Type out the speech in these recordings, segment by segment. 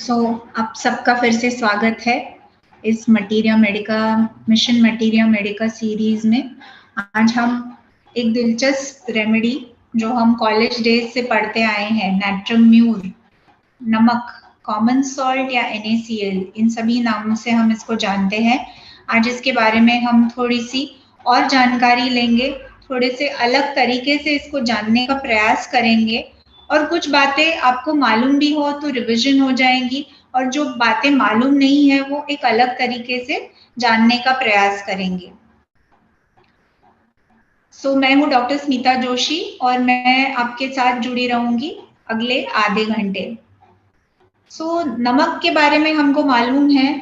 सो आप सबका फिर से स्वागत है इस मिशन मटीरिया मेडिका सीरीज में। आज हम एक दिलचस्प रेमेडी जो हम कॉलेज डेज से पढ़ते आए हैं, नाट्रियम म्यूर, नमक, कॉमन सॉल्ट या NaCl, इन सभी नामों से हम इसको जानते हैं। आज इसके बारे में हम थोड़ी सी और जानकारी लेंगे, थोड़े से अलग तरीके से इसको जानने का प्रयास करेंगे और कुछ बातें आपको मालूम भी हो तो रिवीजन हो जाएंगी और जो बातें मालूम नहीं है वो एक अलग तरीके से जानने का प्रयास करेंगे। मैं हूँ डॉक्टर स्मिता जोशी और मैं आपके साथ जुड़ी रहूंगी अगले आधे घंटे। नमक के बारे में हमको मालूम है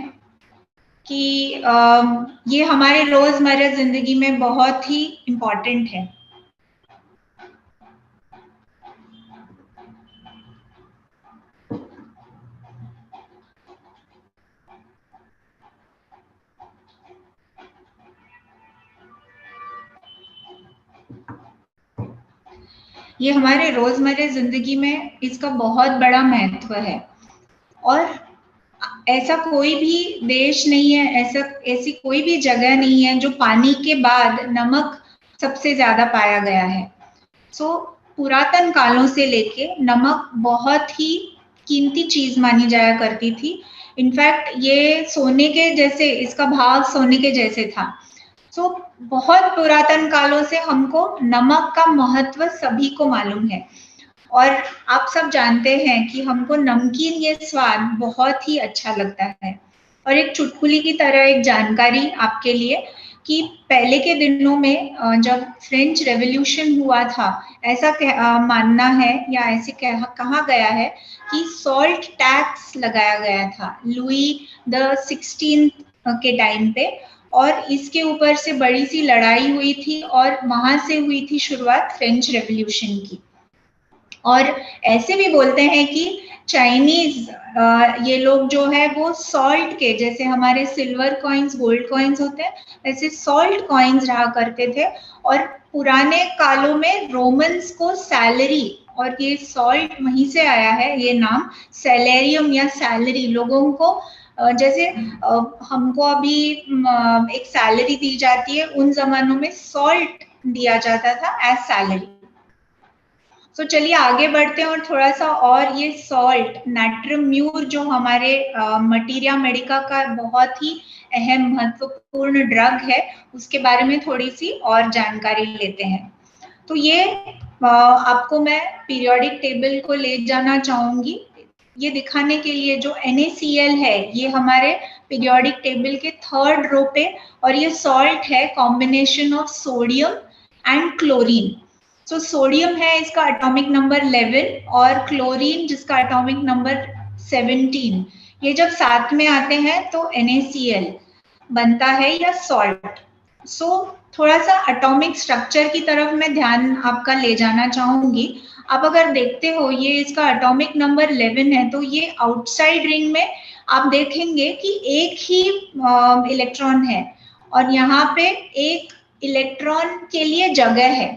कि ये हमारे रोजमर्रा जिंदगी में बहुत ही इम्पोर्टेंट है। ये हमारे रोजमर्रा जिंदगी में इसका बहुत बड़ा महत्व है और ऐसा कोई भी देश नहीं है, ऐसी कोई भी जगह नहीं है जो पानी के बाद नमक सबसे ज्यादा पाया गया है। पुरातन कालों से लेके नमक बहुत ही कीमती चीज मानी जाया करती थी। इनफैक्ट ये सोने के जैसे, इसका भाव सोने के जैसे था। बहुत पुरातन कालों से हमको नमक का महत्व सभी को मालूम है और आप सब जानते हैं कि हमको नमकीन ये स्वाद बहुत ही अच्छा लगता है। और एक चुटकुली की तरह एक जानकारी आपके लिए कि पहले के दिनों में जब फ्रेंच रेवोल्यूशन हुआ था, ऐसा मानना है या ऐसे कहा गया है कि सॉल्ट टैक्स लगाया गया था लुई द 16 के टाइम पे और इसके ऊपर से बड़ी सी लड़ाई हुई थी और वहां से हुई थी शुरुआत फ्रेंच रेवोल्यूशन की। और ऐसे भी बोलते हैं कि चाइनीज ये लोग जो है वो सॉल्ट के जैसे हमारे सिल्वर कॉइन्स, गोल्ड कॉइन्स होते हैं, ऐसे सॉल्ट कॉइन्स रहा करते थे। और पुराने कालों में रोमन्स को सैलरी, और ये सॉल्ट वहीं से आया है, ये नाम सैलेरियम या सैलरी, लोगों को जैसे हमको अभी एक सैलरी दी जाती है, उन जमानों में सॉल्ट दिया जाता था एज सैलरी। चलिए आगे बढ़ते हैं और थोड़ा सा और ये सॉल्ट नाट्रियम म्यूर जो हमारे मटीरिया मेडिका का बहुत ही अहम महत्वपूर्ण ड्रग है, उसके बारे में थोड़ी सी और जानकारी लेते हैं। तो ये आपको मैं पीरियोडिक टेबल को ले जाना चाहूंगी ये दिखाने के लिए। जो NaCl है ये हमारे पीरियोडिक टेबल के 3rd रो पे, और ये सॉल्ट है combination of sodium and chlorine. Sodium है इसका एटॉमिक नंबर 11 और क्लोरीन जिसका एटॉमिक नंबर 17। ये जब साथ में आते हैं तो NaCl बनता है या सॉल्ट। थोड़ा सा एटॉमिक स्ट्रक्चर की तरफ मैं ध्यान आपका ले जाना चाहूंगी। आप अगर देखते हो ये इसका एटॉमिक नंबर 11 है, तो ये आउटसाइड रिंग में आप देखेंगे कि एक ही इलेक्ट्रॉन है और यहाँ पे एक इलेक्ट्रॉन के लिए जगह है।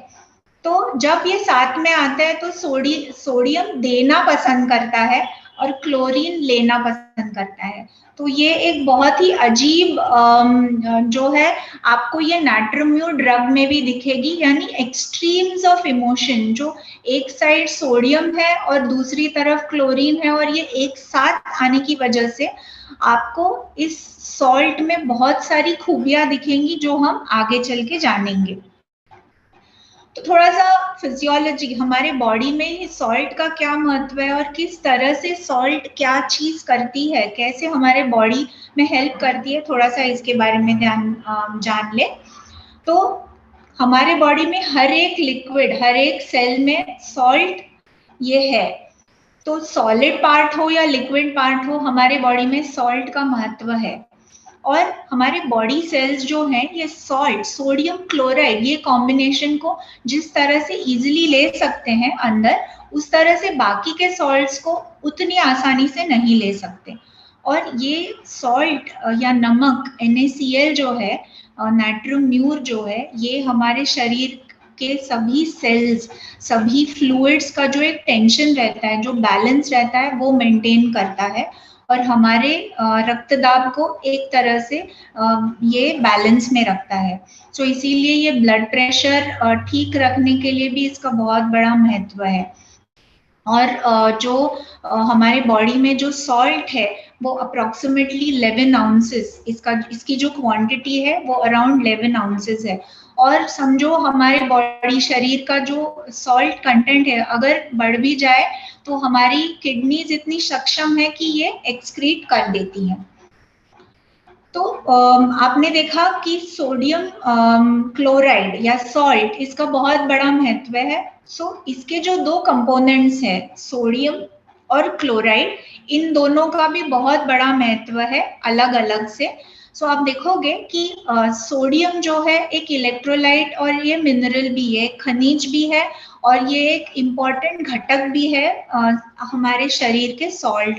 तो जब ये साथ में आता है तो सोडियम देना पसंद करता है और क्लोरीन लेना पसंद करता है। तो ये एक बहुत ही अजीब जो है आपको ये नाट्रियम म्यूर ड्रग में भी दिखेगी, यानी एक्सट्रीम्स ऑफ इमोशन, जो एक साइड सोडियम है और दूसरी तरफ क्लोरीन है और ये एक साथ आने की वजह से आपको इस सॉल्ट में बहुत सारी खूबियां दिखेंगी जो हम आगे चल के जानेंगे। तो थोड़ा सा फिजियोलॉजी, हमारे बॉडी में सॉल्ट का क्या महत्व है और किस तरह से सॉल्ट क्या चीज करती है, कैसे हमारे बॉडी में हेल्प करती है, थोड़ा सा इसके बारे में जान ले। तो हमारे बॉडी में हर एक लिक्विड, हर एक सेल में सॉल्ट ये है। तो सॉलिड पार्ट हो या लिक्विड पार्ट हो, हमारे बॉडी में सॉल्ट का महत्व है। और हमारे बॉडी सेल्स जो हैं ये सॉल्ट, सोडियम क्लोराइड, ये कॉम्बिनेशन को जिस तरह से इजीली ले सकते हैं अंदर, उस तरह से बाकी के सॉल्ट्स को उतनी आसानी से नहीं ले सकते। और ये सॉल्ट या नमक NaCl जो है, नाट्रियम म्यूर जो है, ये हमारे शरीर के सभी सेल्स, सभी फ्लूइड्स का जो एक टेंशन रहता है, जो बैलेंस रहता है, वो मेंटेन करता है। और हमारे रक्त दाब को एक तरह से ये बैलेंस में रखता है। सो इसीलिए ये ब्लड प्रेशर ठीक रखने के लिए भी इसका बहुत बड़ा महत्व है। और जो हमारे बॉडी में जो सॉल्ट है वो अप्रोक्सीमेटली 11 आउंसेस, इसकी जो क्वांटिटी है वो अराउंड 11 आउंसेस है। और समझो हमारे बॉडी शरीर का जो सॉल्ट कंटेंट है अगर बढ़ भी जाए तो हमारी किडनीज इतनी सक्षम है कि ये एक्सक्रीट कर देती है। तो आपने देखा कि सोडियम क्लोराइड या सॉल्ट, इसका बहुत बड़ा महत्व है। इसके जो दो कंपोनेंट्स हैं सोडियम और क्लोराइड, इन दोनों का भी बहुत बड़ा महत्व है अलग अलग से। आप देखोगे कि सोडियम जो है एक इलेक्ट्रोलाइट और ये मिनरल भी है, खनिज भी है, और ये एक इम्पॉर्टेंट घटक भी है हमारे शरीर के सॉल्ट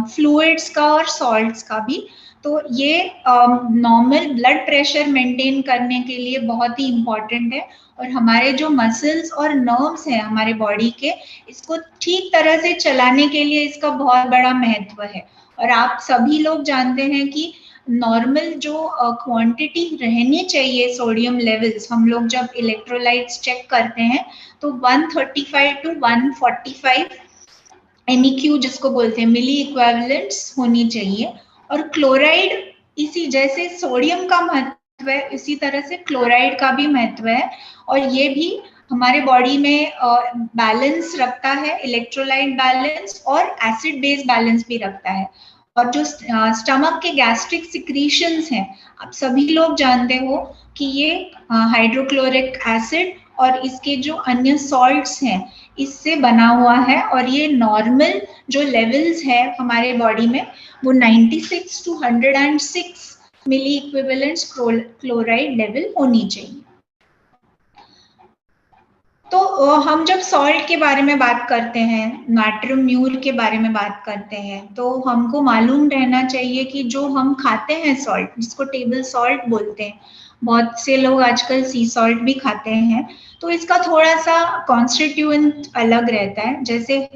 फ्लूइड्स का और सॉल्ट्स का भी। तो ये नॉर्मल ब्लड प्रेशर मेंटेन करने के लिए बहुत ही इम्पोर्टेंट है। और हमारे जो मसल्स और नर्व्स हैं हमारे बॉडी के, इसको ठीक तरह से चलाने के लिए इसका बहुत बड़ा महत्व है। और आप सभी लोग जानते हैं कि नॉर्मल जो क्वांटिटी रहनी चाहिए सोडियम लेवल्स, हम लोग जब इलेक्ट्रोलाइट्स चेक करते हैं तो 135 टू 145 MEQ जिसको बोलते हैं मिली इक्विवेलेंट्स होनी चाहिए। और क्लोराइड इसी जैसे सोडियम का महत्व है इसी तरह से क्लोराइड का भी महत्व है, और ये भी हमारे बॉडी में बैलेंस रखता है, इलेक्ट्रोलाइट बैलेंस और एसिड बेस बैलेंस भी रखता है। और जो स्टमक के गैस्ट्रिक सिक्रीशंस हैं, आप सभी लोग जानते हो कि ये हाइड्रोक्लोरिक एसिड और इसके जो अन्य सॉल्ट्स हैं इससे बना हुआ है। और ये नॉर्मल जो लेवल्स है हमारे बॉडी में वो 96 to 106 milli equivalents chloride level होनी चाहिए। तो हम जब सॉल्ट के बारे में बात करते हैं, नाट्रियम म्यूर के बारे में बात करते हैं, तो हमको मालूम रहना चाहिए कि जो हम खाते हैं सॉल्ट, जिसको टेबल सॉल्ट बोलते हैं, बहुत से लोग आजकल सी सॉल्ट भी खाते हैं, तो इसका थोड़ा सा कॉन्स्टिट्यूएंट अलग रहता है। जैसे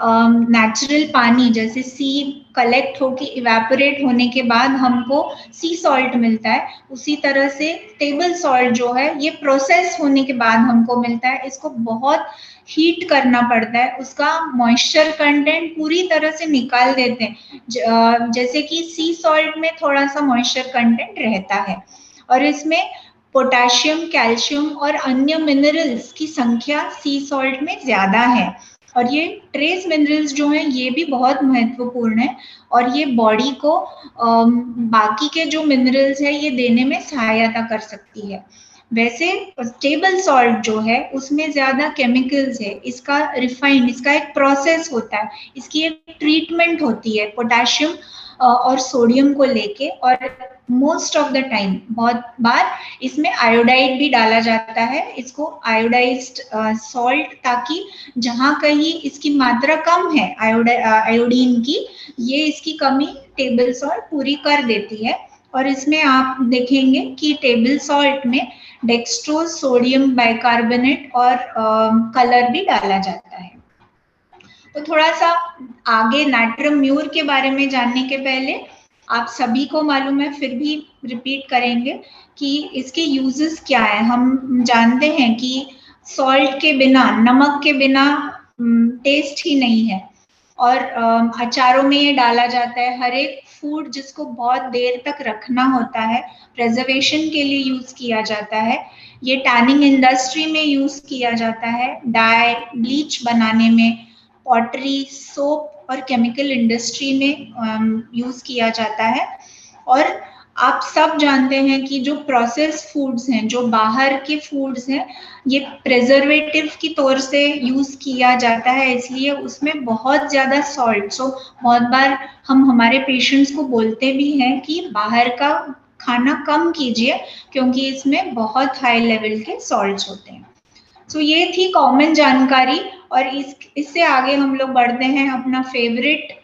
नेचुरल पानी जैसे सी कलेक्ट होके इवेपोरेट होने के बाद हमको सी सॉल्ट मिलता है, उसी तरह से टेबल सॉल्ट जो है ये प्रोसेस होने के बाद हमको मिलता है। इसको बहुत हीट करना पड़ता है, उसका मॉइस्चर कंटेंट पूरी तरह से निकाल देते हैं। जैसे कि सी सॉल्ट में थोड़ा सा मॉइस्चर कंटेंट रहता है, और इसमें पोटेशियम, कैल्शियम और अन्य मिनरल्स की संख्या सी सॉल्ट में ज्यादा है। और ये ट्रेस मिनरल्स जो हैं ये भी बहुत महत्वपूर्ण है, और ये बॉडी को बाकी के जो मिनरल्स है ये देने में सहायता कर सकती है। वैसे टेबल सॉल्ट जो है उसमें ज्यादा केमिकल्स है, इसका रिफाइंड, इसका एक प्रोसेस होता है, इसकी एक ट्रीटमेंट होती है पोटेशियम और सोडियम को लेके। और मोस्ट ऑफ द टाइम, बहुत बार इसमें आयोडाइड भी डाला जाता है, इसको आयोडाइज्ड सॉल्ट, ताकि जहां कहीं इसकी मात्रा कम है आयोडीन की, ये इसकी कमी टेबल सॉल्ट पूरी कर देती है। और इसमें आप देखेंगे कि टेबल सॉल्ट में डेक्सट्रोज, सोडियम बाइकार्बोनेट और कलर भी डाला जाता है। तो थोड़ा सा आगे नाट्रियम म्यूर के बारे में जानने के पहले आप सभी को मालूम है, फिर भी रिपीट करेंगे कि इसके यूजेस क्या है। हम जानते हैं कि सॉल्ट के बिना, नमक के बिना टेस्ट ही नहीं है, और अचारों में ये डाला जाता है। हर एक फूड जिसको बहुत देर तक रखना होता है, प्रिजर्वेशन के लिए यूज किया जाता है। ये टैनिंग इंडस्ट्री में यूज किया जाता है, डाई, ब्लीच बनाने में, पॉटरी, सोप और केमिकल इंडस्ट्री में यूज किया जाता है। और आप सब जानते हैं कि जो प्रोसेस फूड्स हैं, जो बाहर के फूड्स हैं, ये प्रिजर्वेटिव की तौर से यूज किया जाता है, इसलिए उसमें बहुत ज्यादा सॉल्ट। सो बहुत बार हम हमारे पेशेंट्स को बोलते भी हैं कि बाहर का खाना कम कीजिए क्योंकि इसमें बहुत हाई लेवल के सॉल्ट्स होते हैं। सो ये थी कॉमन जानकारी, और इससे आगे हम लोग बढ़ते हैं अपना फेवरेट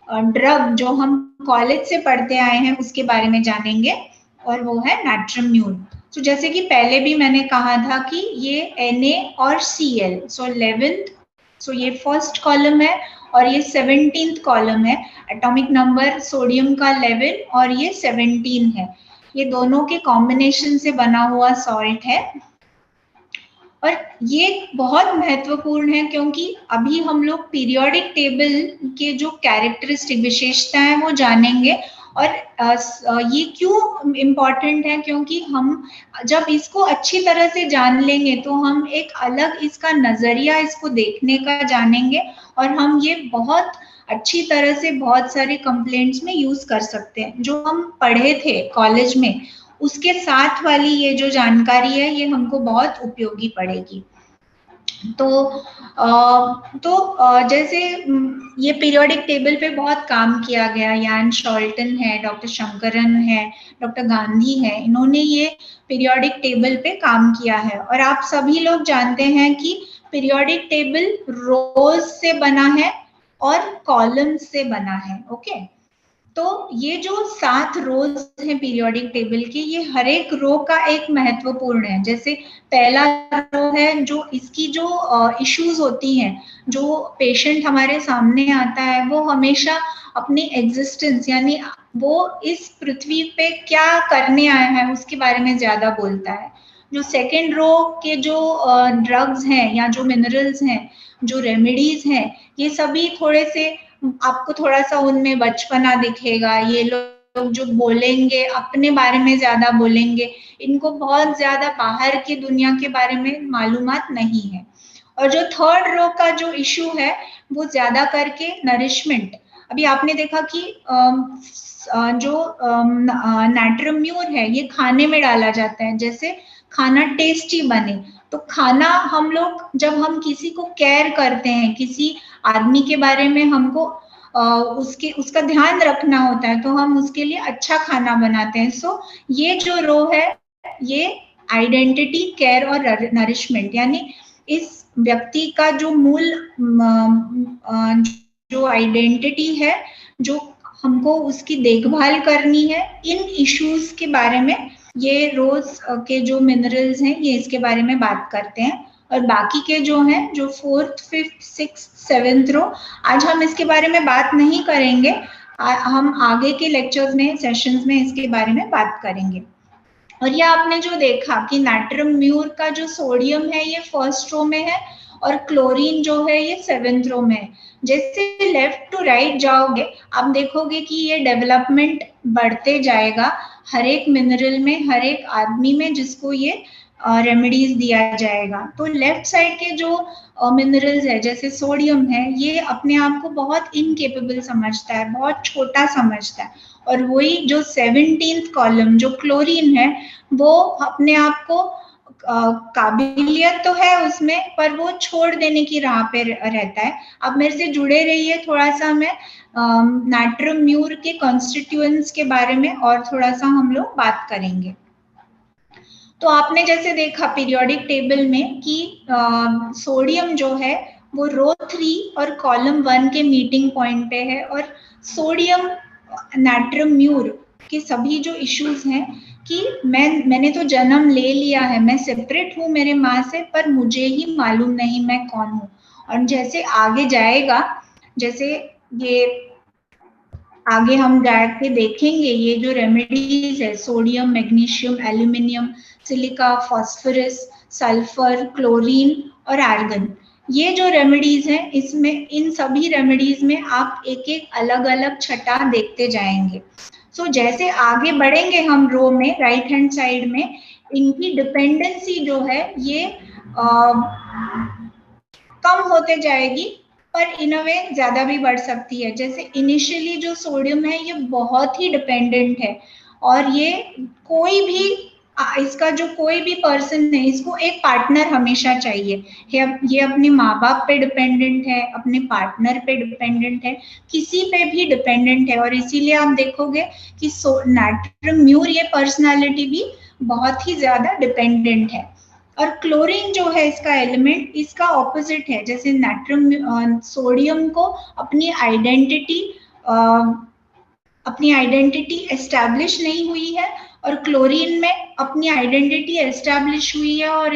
ड्रग जो हम कॉलेज से पढ़ते आए हैं उसके बारे में जानेंगे, और वो है नाट्रियम म्यूर। तो जैसे कि पहले भी मैंने कहा था कि ये Na और Cl, सो 11th, सो ये फर्स्ट कॉलम है, और ये 17th कॉलम है, एटॉमिक नंबर सोडियम का 11 और ये 17 है। ये दोनों के कॉम्बिनेशन से बना हुआ सॉल्ट है और ये बहुत महत्वपूर्ण है क्योंकि अभी हम लोग पीरियोडिक टेबल के जो कैरेक्टरिस्टिक विशेषताएं हैं वो जानेंगे। और ये क्यों इम्पोर्टेंट है, क्योंकि हम जब इसको अच्छी तरह से जान लेंगे तो हम एक अलग इसका नजरिया इसको देखने का जानेंगे और हम ये बहुत अच्छी तरह से बहुत सारे कंप्लेंट्स में यूज कर सकते हैं। जो हम पढ़े थे कॉलेज में उसके साथ वाली ये जो जानकारी है ये हमको बहुत उपयोगी पड़ेगी। जैसे ये पीरियोडिक टेबल पे बहुत काम किया गया, यान शॉल्टन है, डॉक्टर शंकरन है, डॉक्टर गांधी है, इन्होंने ये पीरियोडिक टेबल पे काम किया है। और आप सभी लोग जानते हैं कि पीरियोडिक टेबल रोज से बना है और कॉलम से बना है। ओके, तो ये जो 7 रोज हैं पीरियोडिक टेबल के, ये हर एक रो का एक महत्वपूर्ण है। जैसे पहला रो है जो इसकी जो इश्यूज होती हैं, जो पेशेंट हमारे सामने आता है वो हमेशा अपनी एग्जिस्टेंस यानी वो इस पृथ्वी पे क्या करने आया है उसके बारे में ज्यादा बोलता है। जो सेकेंड रो के जो ड्रग्स हैं या जो मिनरल्स हैं, जो रेमेडीज हैं, ये सभी थोड़े से आपको थोड़ा सा उनमें बचपना दिखेगा। ये लोग जो बोलेंगे अपने बारे में ज्यादा बोलेंगे, इनको बहुत ज्यादा बाहर की दुनिया के बारे में मालूमात नहीं है। और जो थर्ड रो का जो इशू है वो ज्यादा करके नरिशमेंट। अभी आपने देखा कि जो नाट्रियम म्यूर है ये खाने में डाला जाता है जैसे खाना टेस्टी बने। तो खाना हम लोग जब हम किसी को केयर करते हैं, किसी आदमी के बारे में हमको उसका ध्यान रखना होता है तो हम उसके लिए अच्छा खाना बनाते हैं। सो ये जो रो है ये आइडेंटिटी, केयर और नरिशमेंट यानी इस व्यक्ति का जो मूल जो आइडेंटिटी है, जो हमको उसकी देखभाल करनी है, इन इश्यूज के बारे में ये रोज के जो मिनरल्स हैं ये इसके बारे में बात करते हैं। और बाकी के जो हैं जो 4th, 5th, 6th, 7th रो, आज हम इसके बारे में बात नहीं करेंगे। हम आगे के लेक्चर्स में, सेशंस में इसके बारे में बात करेंगे। और ये आपने जो देखा कि नाट्रियम म्यूर का जो सोडियम है ये 1st रो में है और क्लोरीन जो है ये 7th रो में है। जैसे लेफ्ट टू राइट जाओगे आप देखोगे कि ये डेवलपमेंट बढ़ते जाएगा हर एक मिनरल में, हर एक आदमी में जिसको ये रेमेडीज दिया जाएगा। तो लेफ्ट साइड के जो मिनरल्स है जैसे सोडियम है ये अपने आप को बहुत इनकेपेबल समझता है, बहुत छोटा समझता है। और वही जो 17th कॉलम जो क्लोरीन है वो अपने आप को काबिलियत तो है उसमें पर वो छोड़ देने की राह पे रहता है। अब मेरे से जुड़े रहिए, थोड़ा सा मैं नाट्रियम म्यूर के कॉन्स्टिट्यूएंट्स के बारे में और थोड़ा सा हम लोग बात करेंगे। तो आपने जैसे देखा पीरियोडिक टेबल में कि सोडियम जो है वो रो 3 और कॉलम 1 के मीटिंग पॉइंट पे है। और सोडियम नाट्रियम म्यूर के सभी जो इश्यूज हैं कि मैंने तो जन्म ले लिया है, मैं सेपरेट हूँ मेरे माँ से, पर मुझे ही मालूम नहीं मैं कौन हूँ। और जैसे आगे जाएगा, जैसे ये आगे हम जाके देखेंगे ये जो रेमेडीज है sodium, magnesium, aluminium, silica, phosphorus, sulphur, chlorine और आर्गन, ये जो रेमेडीज हैं इसमें इन सभी रेमेडीज में आप एक एक अलग अलग छटा देखते जाएंगे। सो जैसे आगे बढ़ेंगे हम रो में राइट हैंड साइड में, इनकी डिपेंडेंसी जो है ये कम होते जाएगी पर इन अ वे ज्यादा भी बढ़ सकती है। जैसे इनिशियली जो सोडियम है ये बहुत ही डिपेंडेंट है और ये कोई भी इसका जो कोई भी पर्सन है इसको एक पार्टनर हमेशा चाहिए। ये अपने माँ बाप पे डिपेंडेंट है, अपने पार्टनर पे डिपेंडेंट है, किसी पे भी डिपेंडेंट है। और इसीलिए आप देखोगे कि नाट्रियम म्यूर ये पर्सनालिटी भी बहुत ही ज्यादा डिपेंडेंट है। और क्लोरीन जो है इसका एलिमेंट इसका ऑपोजिट है। जैसे नाट्रियम सोडियम को अपनी आइडेंटिटी एस्टैब्लिश नहीं हुई है और क्लोरीन में अपनी आइडेंटिटी एस्टैब्लिश हुई है और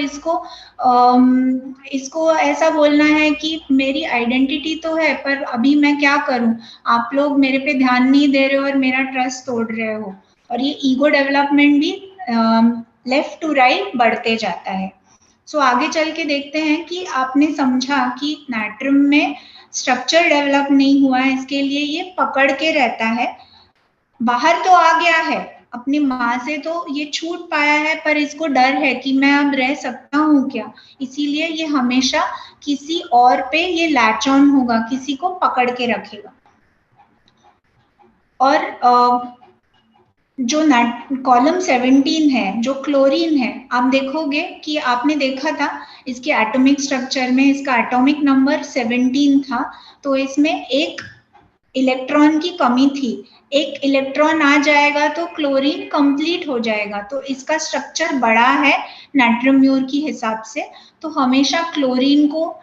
इसको ऐसा बोलना है कि मेरी आइडेंटिटी तो है पर अभी मैं क्या करूं, आप लोग मेरे पे ध्यान नहीं दे रहे हो और मेरा ट्रस्ट तोड़ रहे हो। और ये ईगो डेवलपमेंट भी लेफ्ट टू राइट बढ़ते जाता है। सो आगे चल के देखते हैं कि आपने समझा कि नाट्रियम में स्ट्रक्चर डेवलप नहीं हुआ है, इसके लिए ये पकड़ के रहता है। बाहर तो आ गया है, अपनी माँ से तो ये छूट पाया है, पर इसको डर है कि मैं अब रह सकता हूँ क्या, इसीलिए ये हमेशा किसी और पे ये लैच ऑन होगा, किसी को पकड़ के रखेगा। और जो कॉलम 17 है, जो क्लोरीन है, आप देखोगे कि आपने देखा था इसके एटॉमिक स्ट्रक्चर में इसका एटॉमिक नंबर 17 था, तो इसमें एक इलेक्ट्रॉन की कमी थी। एक इलेक्ट्रॉन आ जाएगा तो क्लोरीन कंप्लीट हो जाएगा, तो इसका स्ट्रक्चर बड़ा है नाट्रियम म्यूर की हिसाब से। तो हमेशा क्लोरीन को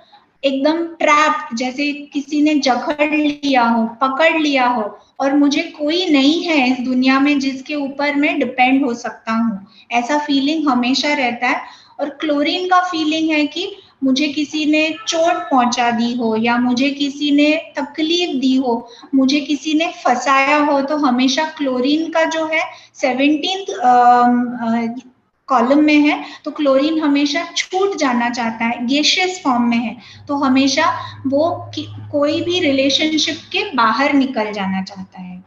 एकदम ट्रैप, जैसे किसी ने जकड़ लिया हो, पकड़ लिया हो, और मुझे कोई नहीं है इस दुनिया में जिसके ऊपर मैं डिपेंड हो सकता हूँ, ऐसा फीलिंग हमेशा रहता है। और क्लोरीन का फीलिंग है कि मुझे किसी ने चोट पहुंचा दी हो या मुझे किसी ने तकलीफ दी हो, मुझे किसी ने फंसाया हो, तो हमेशा क्लोरीन का जो है 17th कॉलम में है, तो क्लोरीन हमेशा छूट जाना चाहता है, गैसियस फॉर्म में है, तो हमेशा वो कोई भी रिलेशनशिप के बाहर निकल जाना चाहता है।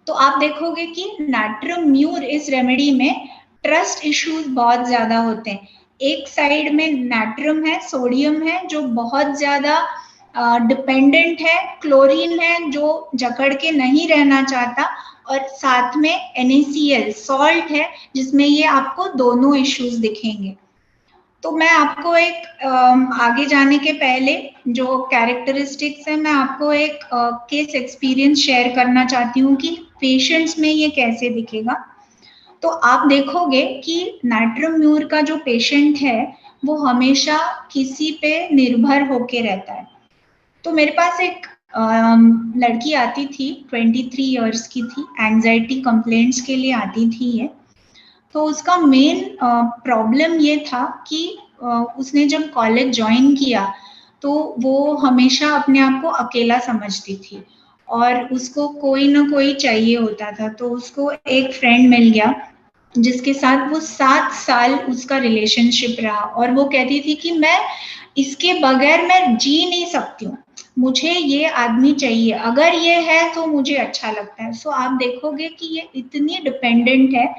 तो आप देखोगे कि नाट्रियम म्यूर इस रेमेडी में ट्रस्ट इश्यूज बहुत ज्यादा होते हैं। एक साइड में नाट्रियम है, सोडियम है, जो बहुत ज्यादा डिपेंडेंट है, क्लोरीन है जो जकड़ के नहीं रहना चाहता, और साथ में NaCl सॉल्ट है जिसमें ये आपको दोनों इश्यूज दिखेंगे। तो मैं आपको एक आगे जाने के पहले जो कैरेक्टरिस्टिक्स है, मैं आपको एक केस एक्सपीरियंस शेयर करना चाहती हूँ कि पेशेंट्स में ये कैसे दिखेगा। तो आप देखोगे कि नाट्रियम म्यूर का जो पेशेंट है वो हमेशा किसी पे निर्भर होके रहता है। तो मेरे पास एक लड़की आती थी, 23 इयर्स की थी, एंजाइटी कंप्लेंट्स के लिए आती थी ये। तो उसका मेन प्रॉब्लम ये था कि उसने जब कॉलेज ज्वाइन किया तो वो हमेशा अपने आप को अकेला समझती थी और उसको कोई ना कोई चाहिए होता था। तो उसको एक फ्रेंड मिल गया जिसके साथ वो 7 साल उसका रिलेशनशिप रहा, और वो कहती थी कि मैं इसके बगैर मैं जी नहीं सकती हूँ, मुझे ये आदमी चाहिए, अगर ये है तो मुझे अच्छा लगता है। सो आप देखोगे कि ये इतनी डिपेंडेंट है।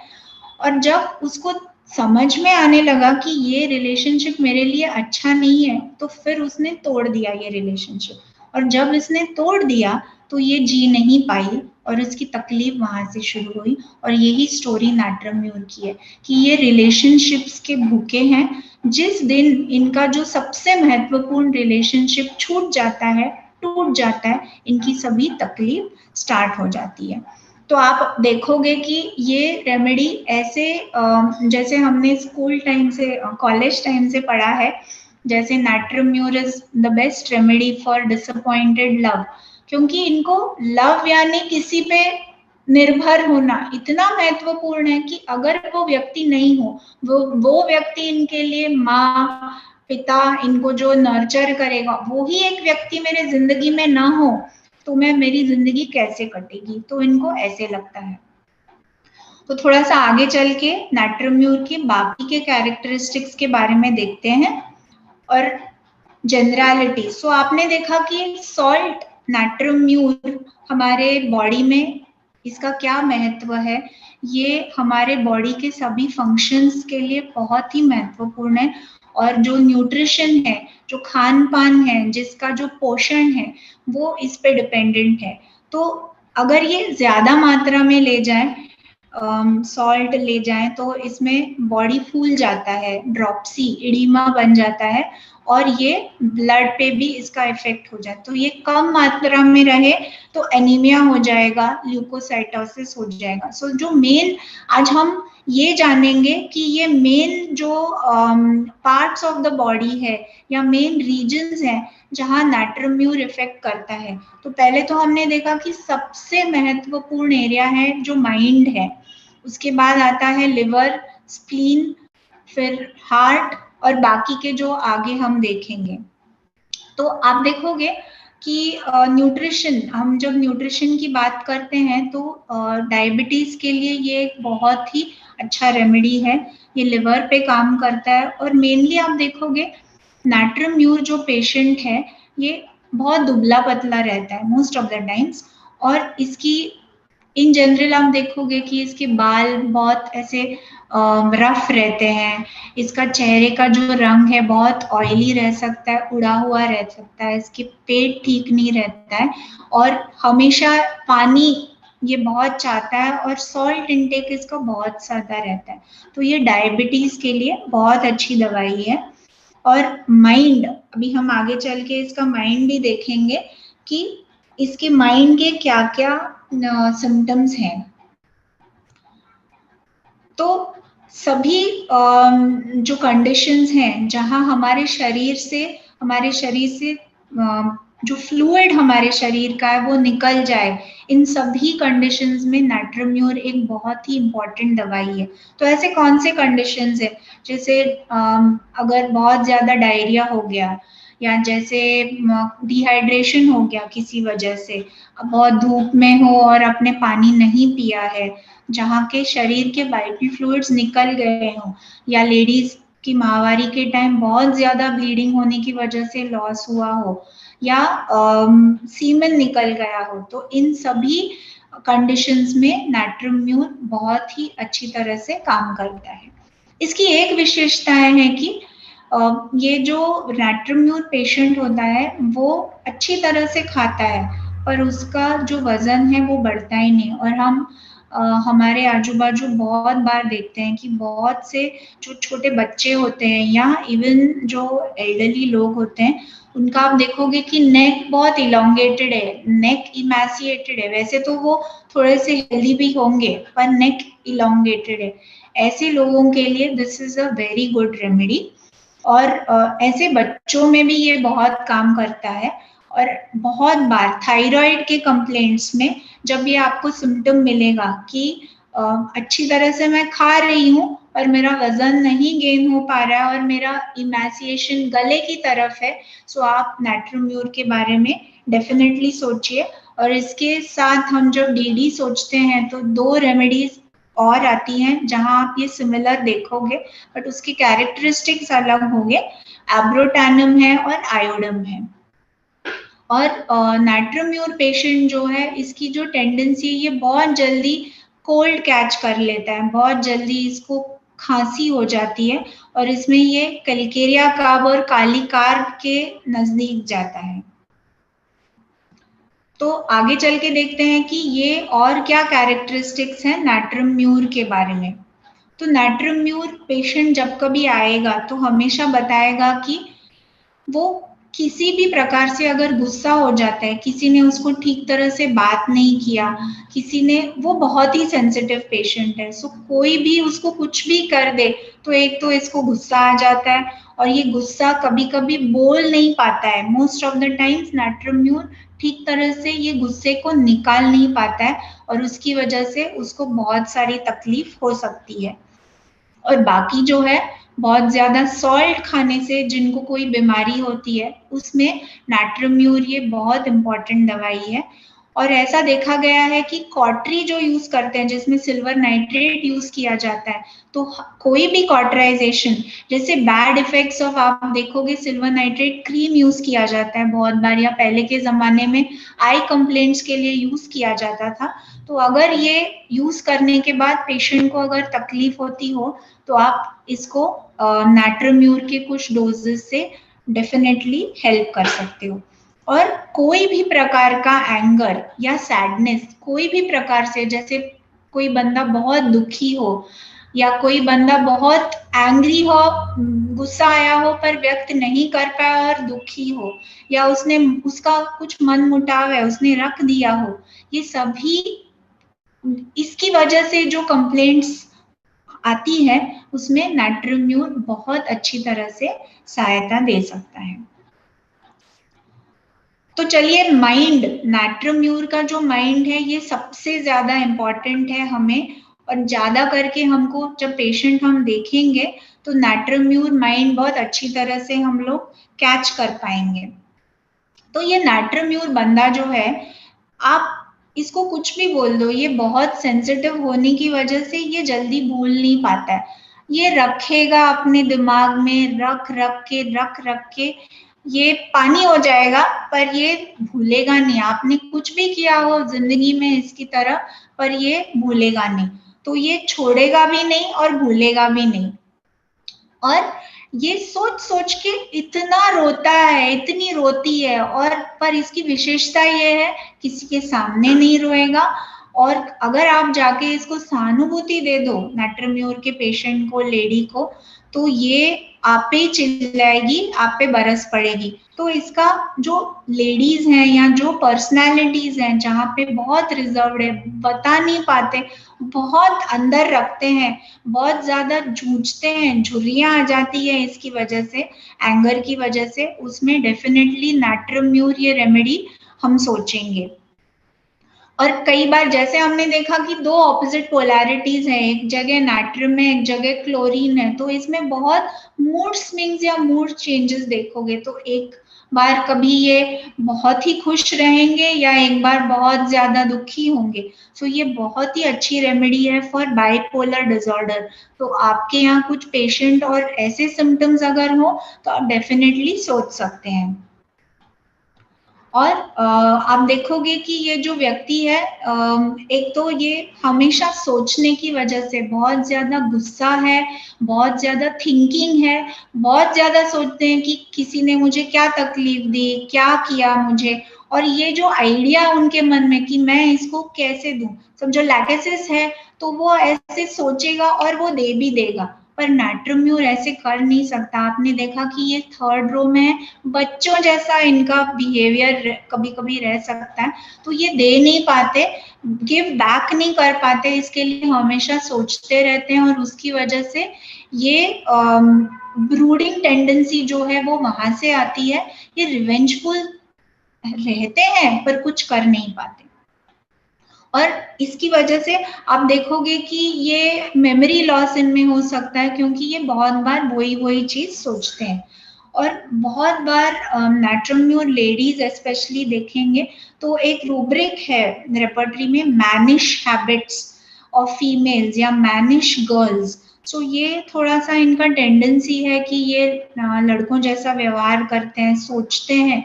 और जब उसको समझ में आने लगा कि ये रिलेशनशिप मेरे लिए अच्छा नहीं है, तो फिर उसने तोड़ दिया ये रिलेशनशिप, और जब इसने तोड़ दिया तो ये जी नहीं पाई और उसकी तकलीफ वहां से शुरू हुई। और यही स्टोरी नाट्रियम म्यूर की है कि ये रिलेशनशिप्स के भूखे हैं। जिस दिन इनका जो सबसे महत्वपूर्ण रिलेशनशिप छूट जाता है, टूट जाता है, इनकी सभी तकलीफ स्टार्ट हो जाती है। तो आप देखोगे कि ये रेमेडी ऐसे जैसे हमने स्कूल टाइम से, कॉलेज टाइम से पढ़ा है, जैसे natrium mur is the best remedy for disappointed love, क्योंकि इनको लव यानी किसी पे निर्भर होना इतना महत्वपूर्ण है कि अगर वो व्यक्ति नहीं हो, वो व्यक्ति इनके लिए माँ पिता, इनको जो नर्चर करेगा, वो ही एक व्यक्ति मेरे जिंदगी में ना हो तो मेरी जिंदगी कैसे कटेगी, तो इनको ऐसे लगता है। तो थोड़ा सा आगे चल के नाट्रियम म्यूर के बाकी के कैरेक्टरिस्टिक्स के बारे में देखते हैं और जनरलिटी। सो आपने देखा कि सॉल्ट, नाट्रियम म्यूर हमारे बॉडी में इसका क्या महत्व है, ये हमारे बॉडी के सभी फंक्शंस के लिए बहुत ही महत्वपूर्ण है। और जो न्यूट्रिशन है, जो खान पान है, जिसका जो पोषण है, वो इस पे डिपेंडेंट है। तो अगर ये ज्यादा मात्रा में ले जाए, सॉल्ट ले जाएं, तो इसमें बॉडी फूल जाता है, ड्रॉप्सी, इडीमा बन जाता है, और ये ब्लड पे भी इसका इफेक्ट हो जाए। तो ये कम मात्रा में रहे तो एनीमिया हो जाएगा, ल्यूकोसाइटोसिस हो जाएगा। सो जो मेन आज हम ये जानेंगे कि ये मेन जो पार्ट्स ऑफ द बॉडी है या मेन रीजन्स हैं जहां नाट्रियम म्यूर इफेक्ट करता है। तो पहले तो हमने देखा कि सबसे महत्वपूर्ण एरिया है जो माइंड है, उसके बाद आता है लिवर, स्प्लीन, फिर हार्ट और बाकी के जो आगे हम देखेंगे। तो आप देखोगे कि न्यूट्रिशन, हम जब न्यूट्रिशन की बात करते हैं तो डायबिटीज के लिए ये एक बहुत ही अच्छा रेमेडी है। ये लिवर पे काम करता है और मेनली आप देखोगे नाट्रियम म्यूर जो पेशेंट है ये बहुत दुबला पतला रहता है मोस्ट ऑफ द टाइम्स, और इसकी इन जनरल आप देखोगे कि इसके बाल बहुत ऐसे रफ रहते हैं, इसका चेहरे का जो रंग है बहुत ऑयली रह सकता है, उड़ा हुआ रह सकता है, इसके पेट ठीक नहीं रहता है और हमेशा पानी ये बहुत चाहता है और सॉल्ट इंटेक इसका बहुत ज्यादा रहता है। तो ये डायबिटीज के लिए बहुत अच्छी दवाई है। और माइंड, अभी हम आगे चल के इसका माइंड भी देखेंगे कि इसके माइंड के क्या क्या सिम्टम्स हैं। तो सभी जो कंडीशंस हैं जहां हमारे शरीर से जो फ्लूइड हमारे शरीर का है वो निकल जाए, इन सभी कंडीशंस में नाट्रियम म्यूर एक बहुत ही इम्पोर्टेंट दवाई है। तो ऐसे कौन से कंडीशंस है, जैसे अगर बहुत ज्यादा डायरिया हो गया या जैसे डिहाइड्रेशन हो गया किसी वजह से, बहुत धूप में हो और आपने पानी नहीं पिया है, जहाँ के शरीर के वाइटल फ्लूइड्स निकल गए हों, या लेडीज की माहवारी के टाइम बहुत ज्यादा ब्लीडिंग होने की वजह से लॉस हुआ हो, या सीमेन निकल गया हो, तो इन सभी कंडीशंस में नाट्रियम म्यूर बहुत ही अच्छी तरह से काम करता है। इसकी एक विशेषता है कि ये जो नाट्रियम म्यूर पेशेंट होता है वो अच्छी तरह से खाता है पर उसका जो वजन है वो बढ़ता ही नहीं। और हम हमारे आजू बाजू बहुत बार देखते हैं कि बहुत से जो छोटे बच्चे होते हैं या इवन जो एल्डरली लोग होते हैं, उनका आप देखोगे कि नेक बहुत इलोंगेटेड है, नेक इमैसिएटेड है। वैसे तो वो थोड़े से हेल्दी भी होंगे पर नेक इलोंगेटेड है। ऐसे लोगों के लिए this is a very good remedy. और ऐसे बच्चों में भी ये बहुत काम करता है। और बहुत बार थायराइड के कंप्लेंट्स में जब ये आपको सिम्टम मिलेगा कि अच्छी तरह से मैं खा रही हूँ और मेरा वजन नहीं गेन हो पा रहा है और मेरा इमैसिएशन गले की तरफ है, सो आप नाट्रियम म्यूर के बारे में डेफिनेटली सोचिए। और इसके साथ हम जब डीडी सोचते हैं तो दो रेमेडीज और आती हैं जहां आप ये सिमिलर देखोगे बट उसकी कैरेक्टरिस्टिक्स अलग होंगे। एब्रोटैनम है और आयोडम है। और नाट्रियम म्यूर पेशेंट जो है इसकी जो टेंडेंसी है ये बहुत जल्दी कोल्ड कैच कर लेता है, बहुत जल्दी इसको खांसी हो जाती है और इसमें ये कैलकेरिया कार्ब और काली कार्ब के नजदीक जाता है। तो आगे चल के देखते हैं कि ये और क्या कैरेक्टरिस्टिक्स हैं नाट्रियम म्यूर के बारे में। तो नाट्रियम म्यूर पेशेंट जब कभी आएगा तो हमेशा बताएगा कि वो किसी भी प्रकार से अगर गुस्सा हो जाता है, किसी ने उसको ठीक तरह से बात नहीं किया, किसी ने, वो बहुत ही सेंसिटिव पेशेंट है, सो कोई भी उसको कुछ भी कर दे तो एक तो इसको गुस्सा आ जाता है और ये गुस्सा कभी कभी बोल नहीं पाता है। Most of the times natrium mur ठीक तरह से ये गुस्से को निकाल नहीं पाता है और उसकी वजह से उसको बहुत सारी तकलीफ हो सकती है। और बाकी जो है बहुत ज्यादा सॉल्ट खाने से जिनको कोई बीमारी होती है उसमें नाट्रियम म्यूर ये बहुत इंपॉर्टेंट दवाई है। और ऐसा देखा गया है कि कॉटरी जो यूज करते हैं जिसमें सिल्वर नाइट्रेट यूज किया जाता है, तो कोई भी कॉटराइजेशन, जैसे बैड इफेक्ट्स ऑफ, आप देखोगे सिल्वर नाइट्रेट क्रीम यूज किया जाता है बहुत बार, या पहले के जमाने में आई कंप्लेंट्स के लिए यूज किया जाता था। तो अगर ये यूज करने के बाद पेशेंट को अगर तकलीफ होती हो तो आप इसको नाट्रियम म्यूर के कुछ डोजेस से डेफिनेटली हेल्प कर सकते हो। और कोई भी प्रकार का एंगर या सैडनेस, कोई भी प्रकार से, जैसे कोई बंदा बहुत दुखी हो या कोई बंदा बहुत एंग्री हो, गुस्सा आया हो पर व्यक्त नहीं कर पाया और दुखी हो, या उसने उसका कुछ मन मुटाव है उसने रख दिया हो, ये सभी इसकी वजह से जो कंप्लेंट्स आती है उसमें नाट्रियम म्यूर बहुत अच्छी तरह से सहायता दे सकता है। तो चलिए, माइंड, नाट्रियम म्यूर का जो माइंड है ये सबसे ज्यादा इम्पोर्टेंट है हमें, और ज्यादा करके हमको जब पेशेंट हम देखेंगे तो नाट्रम्यूर माइंड बहुत अच्छी तरह से हम लोग कैच कर पाएंगे। तो ये नाट्रम्यूर बंदा जो है, आप इसको कुछ भी बोल दो, ये बहुत सेंसिटिव होने की वजह से ये जल्दी भूल नहीं पाता है। ये रखेगा अपने दिमाग में, रख रख के ये पानी हो जाएगा, पर ये भूलेगा नहीं। आपने कुछ भी किया हो जिंदगी में इसकी तरह, पर ये भूलेगा नहीं। तो ये छोड़ेगा भी नहीं और भूलेगा भी नहीं। और ये सोच सोच के इतना रोता है, इतनी रोती है, और पर इसकी विशेषता ये है किसी के सामने नहीं रोएगा। और अगर आप जाके इसको सहानुभूति दे दो नाट्रम्यूर के पेशेंट को, लेडी को, तो ये आप पे ही चिल्लाएगी, आप पे बरस पड़ेगी। तो इसका जो लेडीज हैं या जो पर्सनालिटीज हैं जहाँ पे बहुत रिजर्व्ड है, बता नहीं पाते, बहुत अंदर रखते हैं, बहुत ज्यादा जूझते हैं, झुर्रियां आ जाती है इसकी वजह से, एंगर की वजह से, उसमें डेफिनेटली नाट्रम्यूर ये रेमेडी हम सोचेंगे। और कई बार जैसे हमने देखा कि दो ऑपोजिट पोलैरिटीज हैं, एक जगह नाट्रियम है, एक जगह क्लोरीन है, तो इसमें बहुत मूड स्विंग्स या मूड चेंजेस देखोगे। तो एक बार कभी ये बहुत ही खुश रहेंगे या एक बार बहुत ज्यादा दुखी होंगे। तो ये बहुत ही अच्छी रेमेडी है फॉर बाइपोलर डिसऑर्डर। तो आपके यहाँ कुछ पेशेंट और ऐसे सिम्टम्स अगर हो तो आप डेफिनेटली सोच सकते हैं। और आप देखोगे कि ये जो व्यक्ति है, एक तो ये हमेशा सोचने की वजह से बहुत ज्यादा गुस्सा है, बहुत ज्यादा थिंकिंग है, बहुत ज्यादा सोचते हैं कि किसी ने मुझे क्या तकलीफ दी, क्या किया मुझे, और ये जो आइडिया उनके मन में कि मैं इसको कैसे दूं, समझो लैकेसिस है तो वो ऐसे सोचेगा और वो दे भी देगा। पर नाट्रम्यूर ऐसे कर नहीं सकता। आपने देखा कि ये थर्ड रो में है, बच्चों जैसा इनका बिहेवियर कभी कभी रह सकता है, तो ये दे नहीं पाते, गिव बैक नहीं कर पाते, इसके लिए हमेशा सोचते रहते हैं, और उसकी वजह से ये ब्रूडिंग टेंडेंसी जो है वो वहां से आती है। ये रिवेंजफुल रहते हैं पर कुछ कर नहीं पाते, और इसकी वजह से आप देखोगे कि ये मेमोरी लॉस इनमें हो सकता है, क्योंकि ये बहुत बार वही वही चीज सोचते हैं। और बहुत बार नाट्रम्यूर लेडीज स्पेशली देखेंगे तो एक रूब्रिक है रेपर्टरी में, मैनिश हैबिट्स ऑफ फीमेल्स या मैनिश गर्ल्स। सो ये थोड़ा सा इनका टेंडेंसी है कि ये लड़कों जैसा व्यवहार करते हैं, सोचते हैं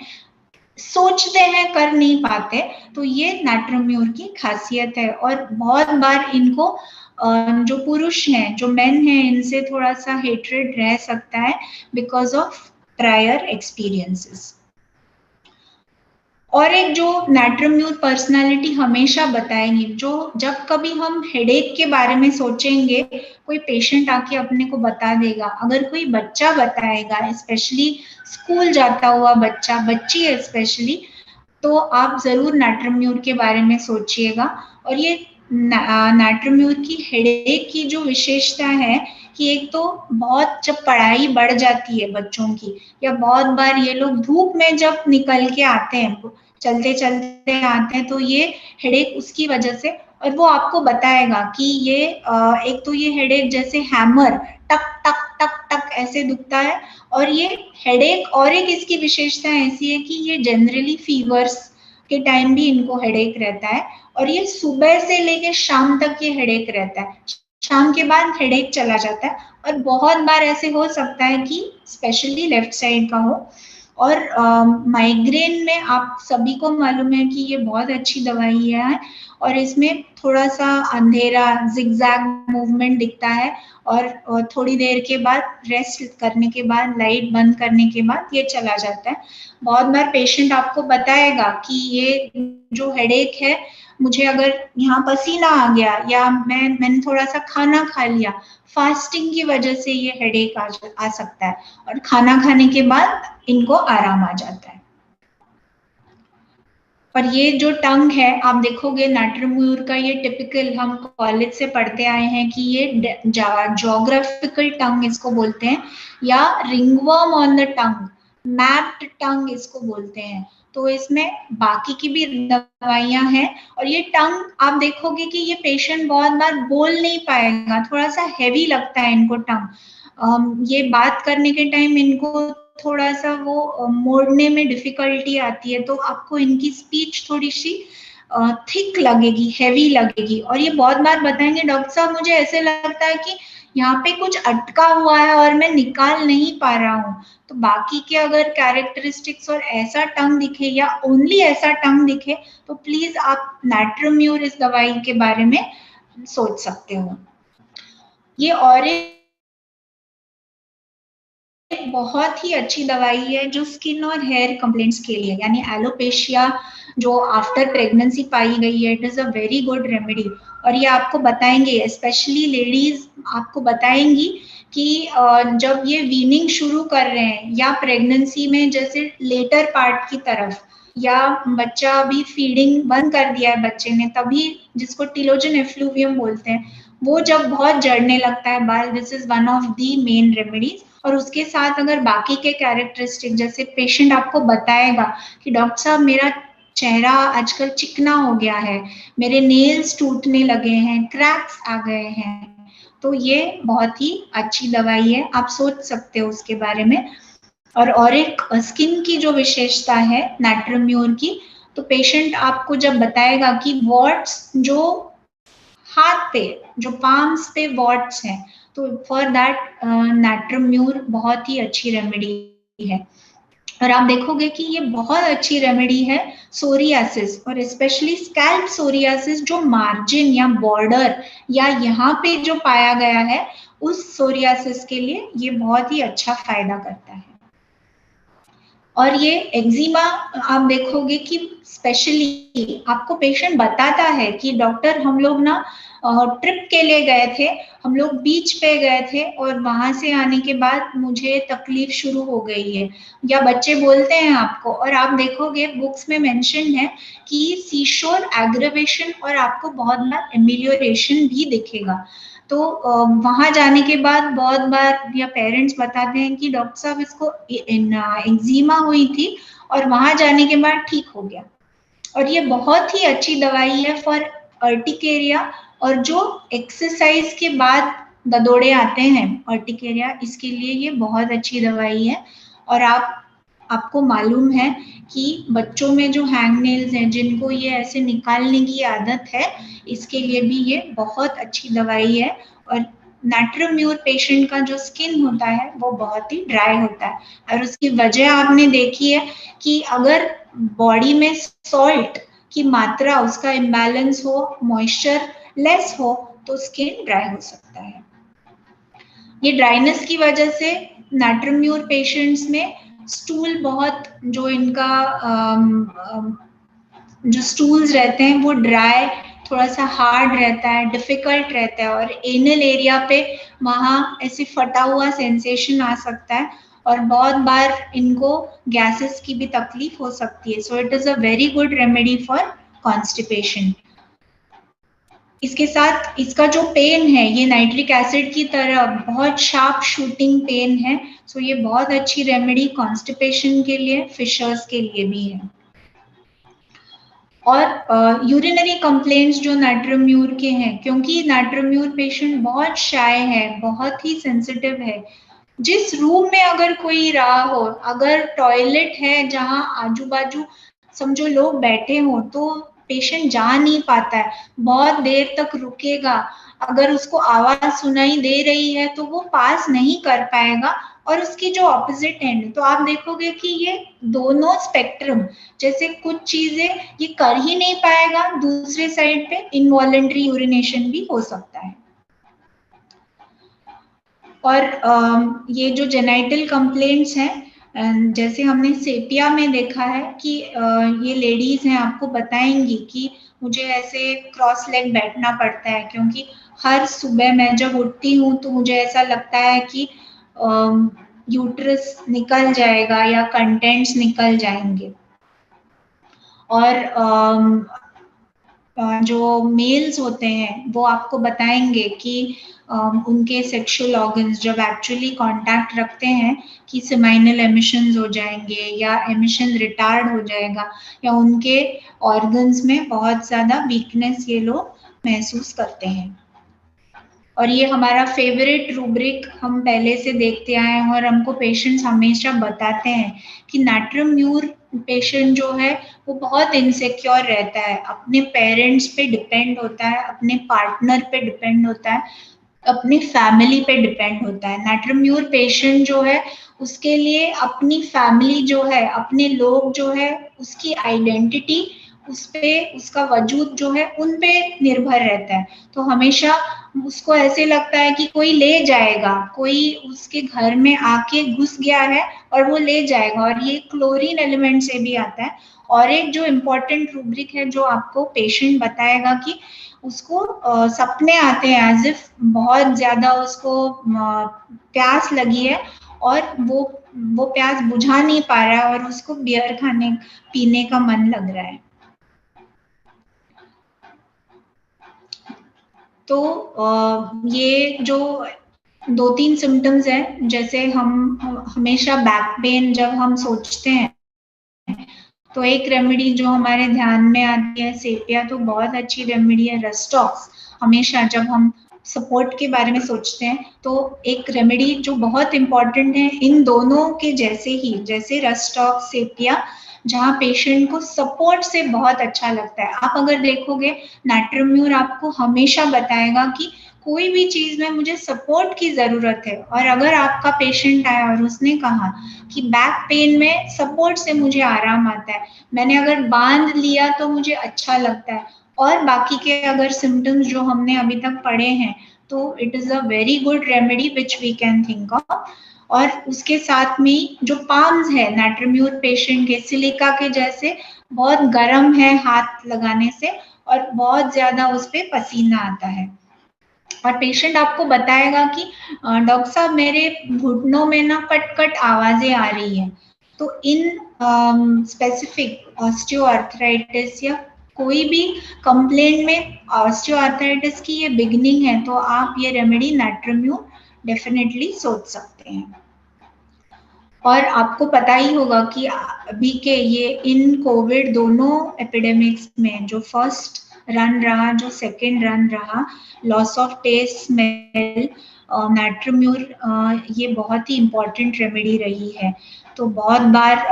कर नहीं पाते। तो ये नाट्रम्यूर की खासियत है। और बहुत बार इनको जो पुरुष हैं, जो मेन हैं, इनसे थोड़ा सा हेट्रेड रह सकता है बिकॉज ऑफ प्रायर एक्सपीरियंसेस। और एक जो नाट्रम्यूर पर्सनालिटी हमेशा बताएंगे, जो जब कभी हम हेडेक के बारे में सोचेंगे, कोई पेशेंट आके अपने को बता देगा, अगर कोई बच्चा बताएगा, स्पेशली स्कूल जाता हुआ बच्चा, बच्ची है स्पेशली, तो आप जरूर नाट्रम्यूर के बारे में सोचिएगा। और ये नाट्रम्यूर की हेडेक की जो विशेषता है कि एक तो बहुत जब पढ़ाई बढ़ जाती है बच्चों की, या बहुत बार ये लोग धूप में जब निकल के आते हैं, चलते चलते आते हैं, तो ये हेडेक उसकी वजह से, और वो आपको बताएगा कि ये एक तो ये हेडेक जैसे हैमर टक टक टक टक ऐसे दुखता है। और ये हेडेक और एक इसकी विशेषता ऐसी है कि ये जनरली फीवर्स के टाइम भी इनको हेडेक रहता है, और ये सुबह से लेके शाम तक ये हेडेक रहता है, शाम के बाद हेडेक चला जाता है। और बहुत बार ऐसे हो सकता है कि स्पेशली लेफ्ट साइड का हो। और माइग्रेन में आप सभी को मालूम है कि ये बहुत अच्छी दवाई है, और इसमें थोड़ा सा अंधेरा जिगजैग मूवमेंट दिखता है, और थोड़ी देर के बाद रेस्ट करने के बाद, लाइट बंद करने के बाद ये चला जाता है। बहुत बार पेशेंट आपको बताएगा कि ये जो हेडेक है, मुझे अगर यहाँ पसीना आ गया या मैंने थोड़ा सा खाना खा लिया, फास्टिंग की वजह से ये हेडेक आ सकता है, और खाना खाने के बाद इनको आराम आ जाता है। पर ये जो टंग है, आप देखोगे नाट्रम्यूर का, ये टिपिकल हम कॉलेज से पढ़ते आए हैं कि ये ज्योग्राफिकल टंग इसको बोलते हैं, या ringworm on the tongue, mapped tongue इसको बोलते हैं। तो इसमें बाकी की भी दवाइयां हैं। और ये टंग आप देखोगे कि ये पेशेंट बहुत बार बोल नहीं पाएगा, थोड़ा सा हैवी लगता है इनको टंग। ये बात करने के टाइम इनको थोड़ा सा वो मोड़ने में डिफिकल्टी आती है, तो आपको इनकी स्पीच थोड़ी सी थिक लगेगी, हैवी लगेगी। और ये बहुत बार बताएंगे, डॉक्टर साहब मुझे ऐसे लगता है कि यहाँ पे कुछ अटका हुआ है और मैं निकाल नहीं पा रहा हूँ। तो बाकी के अगर कैरेक्टरिस्टिक्स और ऐसा टंग दिखे या ओनली ऐसा टंग दिखे, तो प्लीज आप नाट्रोम्यूर इस दवाई के बारे में सोच सकते हो। ये और एक बहुत ही अच्छी दवाई है जो स्किन और हेयर कंप्लेंट्स के लिए, यानी एलोपेशिया जो आफ्टर प्रेगनेंसी पाई गई है, it is a very good remedy. और ये आपको बताएंगे, स्पेशली लेडीज आपको बताएंगी कि जब ये वीनिंग शुरू कर रहे हैं या प्रेगनेंसी में जैसे लेटर पार्ट की तरफ, या बच्चा अभी फीडिंग बंद कर दिया है बच्चे ने, तभी जिसको टिलोजन एफ्लूवियम बोलते हैं, वो जब बहुत जड़ने लगता है बाल, this is one of the main remedies. और उसके साथ अगर बाकी के कैरेक्टरिस्टिक, जैसे पेशेंट आपको बताएगा कि डॉक्टर साहब मेरा चेहरा आजकल चिकना हो गया है, मेरे नेल्स टूटने लगे हैं, क्रैक्स आ गए हैं, तो ये बहुत ही अच्छी दवाई है, आप सोच सकते हो उसके बारे में। और एक स्किन की जो विशेषता है नाट्रोम्यूर की, तो पेशेंट आपको जब बताएगा कि वॉट्स जो हाथ पे, जो पाम्स पे वॉट्स हैं, तो फॉर दैट नाट्रोम्यूर बहुत ही अच्छी रेमेडी है। और आप देखोगे कि ये बहुत अच्छी रेमेडी है सोरियासिस, और स्पेशली स्कैल्प सोरियासिस, जो मार्जिन या बॉर्डर या यहाँ पे जो पाया गया है, उस सोरियासिस के लिए ये बहुत ही अच्छा फायदा करता है। और ये एक्जिमा आप देखोगे कि स्पेशली आपको पेशेंट बताता है कि डॉक्टर हम लोग ना ट्रिप के लिए गए थे, हम लोग बीच पे गए थे और वहां से आने के बाद मुझे तकलीफ शुरू हो गई है, या बच्चे बोलते हैं आपको। और आप देखोगे बुक्स में मेंशन है कि सीशोर एग्रेवेशन और आपको बहुत बार एमिलियोरेशन भी दिखेगा। तो वहां जाने के बाद बहुत बार या पेरेंट्स बताते हैं कि डॉक्टर साहब इसको एक्जिमा हुई थी और वहां जाने के बाद ठीक हो गया। और ये बहुत ही अच्छी दवाई है फॉर अर्टिकेरिया, और जो एक्सरसाइज के बाद ददोड़े आते हैं अर्टिकेरिया, इसके लिए ये बहुत अच्छी दवाई है। और आपको मालूम है कि बच्चों में जो हैंग नेल्स हैं, जिनको ये ऐसे निकालने की आदत है, इसके लिए भी ये बहुत अच्छी दवाई है। और नाट्रोम्यूर पेशेंट का जो स्किन होता है वो बहुत ही ड्राई होता है, और उसकी वजह आपने देखी है कि अगर बॉडी में सॉल्ट की मात्रा उसका इम्बैलेंस हो, मॉइस्चर लेस हो, तो स्किन ड्राई हो सकता है। ये ड्राइनेस की वजह से नाट्रोम्यूर पेशेंट्स में स्टूल बहुत, जो इनका जो स्टूल्स रहते हैं वो ड्राई, थोड़ा सा हार्ड रहता है, डिफिकल्ट रहता है, और एनल एरिया पे वहां ऐसे फटा हुआ सेंसेशन आ सकता है, और बहुत बार इनको गैसेस की भी तकलीफ हो सकती है। So it is a very good remedy for constipation. इसके साथ इसका जो पेन है, ये नाइट्रिक एसिड की तरह बहुत शार्प शूटिंग पेन है, सो ये बहुत अच्छी रेमेडी कॉन्स्टिपेशन के लिए, फिशर्स के लिए भी है। और यूरिनरी कंप्लेंट्स जो नाट्रोम्यूर के हैं, क्योंकि नाट्रोम्यूर पेशेंट बहुत शाय है, बहुत ही सेंसिटिव है, जिस रूम में अगर कोई रहा हो, अगर टॉयलेट है जहां आजू बाजू समझो लोग बैठे हो, तो पेशेंट जा नहीं पाता है, बहुत देर तक रुकेगा, अगर उसको आवाज सुनाई दे रही है तो वो पास नहीं कर पाएगा। और उसकी जो ऑपोजिट एंड, तो आप देखोगे कि ये दोनों स्पेक्ट्रम, जैसे कुछ चीजें ये कर ही नहीं पाएगा, दूसरे साइड पे इनवॉलेंट्री यूरिनेशन भी हो सकता है। और ये जो जेनाइटल कंप्लेंट्स हैं, जैसे हमने सेपिया में देखा है कि ये लेडीज हैं, आपको बताएंगी कि मुझे ऐसे क्रॉस लेग बैठना पड़ता है, क्योंकि हर सुबह मैं जब उठती हूँ तो मुझे ऐसा लगता है कि यूट्रस निकल जाएगा या कंटेंट्स निकल जाएंगे। और जो मेल्स होते हैं वो आपको बताएंगे कि उनके सेक्सुअल ऑर्गन्स जब एक्चुअली कांटेक्ट रखते हैं कि सेमाइनल एमिशंस हो जाएंगे या एमिशन रिटार्ड हो जाएगा या उनके ऑर्गन्स में बहुत ज्यादा वीकनेस ये लोग महसूस करते हैं। और ये हमारा फेवरेट रूब्रिक हम पहले से देखते आए हैं और हमको पेशेंट्स हमेशा बताते हैं कि नाट्रियम म्यूर पेशेंट जो है वो बहुत इनसिक्योर रहता है, अपने पेरेंट्स पे डिपेंड होता है, अपने पार्टनर पे डिपेंड होता है, अपनी फैमिली पे डिपेंड होता है। नाट्रियम म्यूर पेशेंट जो है उसके लिए अपनी फैमिली जो है, अपने लोग जो है, उसकी आइडेंटिटी उस पे, उसका वजूद जो है उन पे निर्भर रहता है। तो हमेशा उसको ऐसे लगता है कि कोई ले जाएगा, कोई उसके घर में आके घुस गया है और वो ले जाएगा, और ये क्लोरीन एलिमेंट से भी आता है। और एक जो इम्पोर्टेंट रूब्रिक है जो आपको पेशेंट बताएगा कि उसको सपने आते हैं एज इफ बहुत ज्यादा उसको प्यास लगी है और वो प्यास बुझा नहीं पा रहा है और उसको बियर खाने पीने का मन लग रहा है। तो ये जो 2-3 सिम्टम्स है, जैसे हम हमेशा बैक पेन जब हम सोचते हैं तो एक रेमेडी जो हमारे ध्यान में आती है, सेपिया तो बहुत अच्छी रेमेडी है, रस्टॉक्स। हमेशा जब हम सपोर्ट के बारे में सोचते हैं तो एक रेमेडी जो बहुत इंपॉर्टेंट है इन दोनों के जैसे ही, जैसे रस्टॉक्स, सेपिया, जहाँ पेशेंट को सपोर्ट से बहुत अच्छा लगता है। आप अगर देखोगे नाट्रियम म्यूर आपको हमेशा बताएगा कि कोई भी चीज में मुझे सपोर्ट की जरूरत है। और अगर आपका पेशेंट आया और उसने कहा कि बैक पेन में सपोर्ट से मुझे आराम आता है, मैंने अगर बांध लिया तो मुझे अच्छा लगता है, और बाकी के अगर सिम्टम्स जो हमने अभी तक पढ़े हैं, तो it is a very good remedy which we can think of. और उसके साथ में जो पाम्स है नाट्रियम म्यूर पेशेंट के, सिलिका के जैसे बहुत गर्म है हाथ लगाने से और बहुत ज्यादा उस पर पसीना आता है। और पेशेंट आपको बताएगा कि डॉक्टर साहब मेरे घुटनों में ना कट कट आवाजें आ रही हैं। तो इन स्पेसिफिक ऑस्टियोआर्थराइटिस या कोई भी कंप्लेंट में ऑस्टियोआर्थराइटिस की ये बिगनिंग है, तो आप ये रेमेडी नाट्रियम म्यूर डेफिनेटली सोच सकते हैं। और आपको पता ही होगा कि अभी के ये इन कोविड दोनों एपिडेमिक्स में जो फर्स्ट रन रहा, जो सेकेंड रन रहा, loss of taste, smell, natrium mur ये बहुत ही इम्पोर्टेंट रेमेडी रही है। तो बहुत बार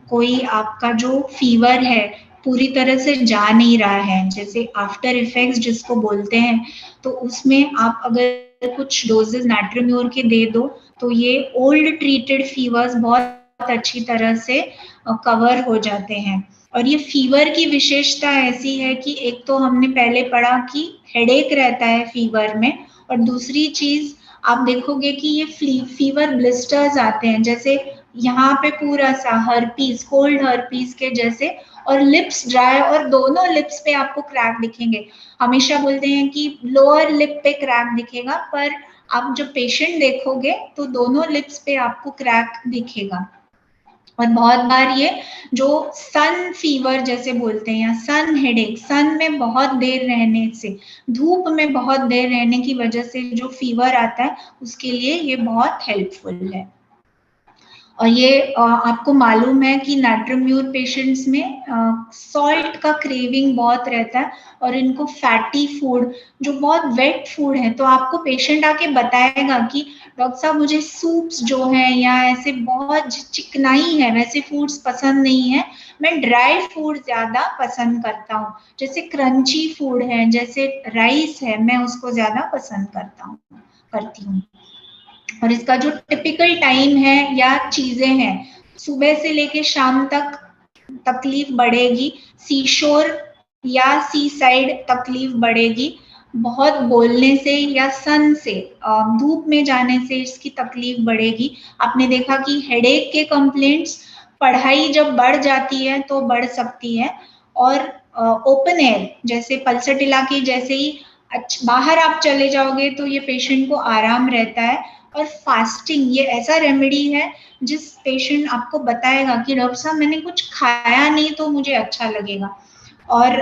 कोई आपका जो फीवर है पूरी तरह से जा नहीं रहा है, जैसे आफ्टर इफेक्ट्स जिसको बोलते हैं, तो उसमें आप अगर कुछ डोजेस नाट्रियम म्यूर के दे दो तो ये ओल्ड ट्रीटेड फीवर्स बहुत अच्छी तरह से कवर हो जाते हैं। और ये फीवर की विशेषता ऐसी है कि एक तो हमने पहले पढ़ा कि हेडेक रहता है फीवर में, और दूसरी चीज आप देखोगे कि ये फीवर ब्लिस्टर्स आते हैं, जैसे यहाँ पे पूरा सा हर्पीस, कोल्ड हर्पीस के जैसे, और लिप्स ड्राई, और दोनों लिप्स पे आपको क्रैक दिखेंगे। हमेशा बोलते हैं कि लोअर लिप पे क्रैक दिखेगा, पर आप जब पेशेंट देखोगे तो दोनों लिप्स पे आपको क्रैक दिखेगा। और बहुत बार ये जो सन फीवर जैसे बोलते हैं या सन हेडेक, सन में बहुत देर रहने से, धूप में बहुत देर रहने की वजह से जो फीवर आता है, उसके लिए ये बहुत हेल्पफुल है। और ये आपको मालूम है कि नाट्रियम म्यूर पेशेंट्स में सॉल्ट का क्रेविंग बहुत रहता है, और इनको फैटी फूड, जो बहुत वेट फूड है, तो आपको पेशेंट आके बताएगा कि डॉक्टर साहब मुझे सूप्स जो है या ऐसे बहुत चिकनाई है वैसे फूड्स पसंद नहीं है, मैं ड्राई फूड ज्यादा पसंद करता हूँ, जैसे क्रंची फूड है, जैसे राइस है, मैं उसको ज्यादा पसंद करती हूँ। और इसका जो टिपिकल टाइम है या चीजें हैं, सुबह से लेके शाम तक तकलीफ बढ़ेगी, सीशोर या सी साइड तकलीफ बढ़ेगी, बहुत बोलने से या सन से, धूप में जाने से इसकी तकलीफ बढ़ेगी। आपने देखा कि हेडेक के कंप्लेंट्स पढ़ाई जब बढ़ जाती है तो बढ़ सकती है, और ओपन एयर जैसे पल्सर इलाके जैसे ही बाहर आप चले जाओगे तो ये पेशेंट को आराम रहता है। और फास्टिंग ये ऐसा रेमेडी है जिस पेशेंट आपको बताएगा कि डॉक्टर साहब मैंने कुछ खाया नहीं तो मुझे अच्छा लगेगा। और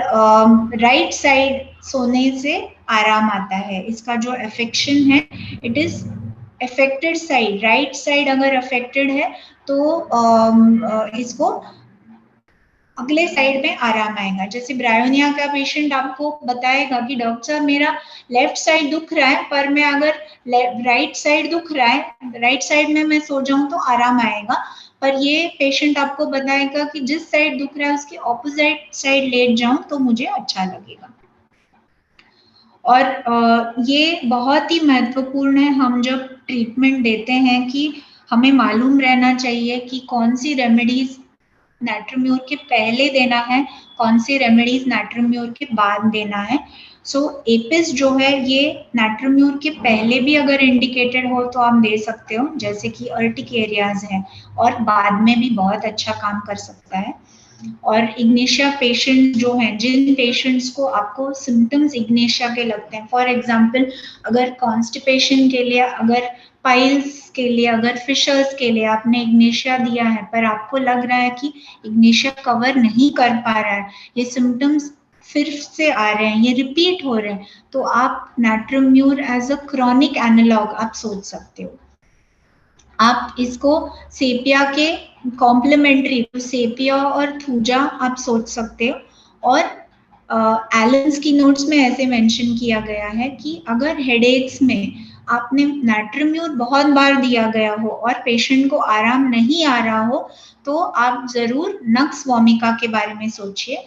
राइट साइड सोने से आराम आता है। इसका जो अफेक्शन है, it is affected side, right side अगर अफेक्टेड है तो इसको अगले साइड में आराम आएगा। जैसे ब्रायोनिया का पेशेंट आपको बताएगा कि डॉक्टर साहब मेरा लेफ्ट साइड दुख रहा है, पर मैं अगर राइट साइड दुख रहा है, राइट साइड में मैं सो जाऊं तो आराम आएगा। पर ये पेशेंट आपको बताएगा कि जिस साइड दुख रहा है उसके ऑपोजिट साइड लेट जाऊं तो मुझे अच्छा लगेगा। और ये बहुत ही महत्वपूर्ण है, हम जब ट्रीटमेंट देते हैं कि हमें मालूम रहना चाहिए कि कौन सी रेमेडीज नाट्रम्यूर के पहले देना है, कौन सी रेमेडीज नाट्रम्यूर के बाद देना है। सो एपिस जो है ये नाट्रम्यूर के पहले भी अगर इंडिकेटेड हो तो आप दे सकते हो, जैसे कि अर्टिकेरियाज है, और बाद में भी बहुत अच्छा काम कर सकता है। और इग्नेशिया पेशेंट जो हैं, जिन पेशेंट्स को आपको सिम्टम्स इग्नेशिया के लगते हैं, फॉर एग्जांपल अगर कॉन्स्टिपेशन के लिए, अगर पाइल्स के लिए, अगर फिशर्स के लिए आपने इग्नेशिया दिया है पर आपको लग रहा है कि इग्नेशिया कवर नहीं कर पा रहा है, ये सिम्टम्स फिर से आ रहे हैं, ये रिपीट हो रहे हैं, तो आप नाट्रम्यूर एज अ क्रॉनिक एनालॉग आप सोच सकते हो। आप इसको सेपिया के कॉम्प्लीमेंट्री, तो सेपिया और थूजा आप सोच सकते हो। और एलन्स की नोट्स में ऐसे मेंशन किया गया है कि अगर हेडेक्स में आपने नाट्रम्यूर बहुत बार दिया गया हो और पेशेंट को आराम नहीं आ रहा हो तो आप जरूर नक्स वोमिका के बारे में सोचिए।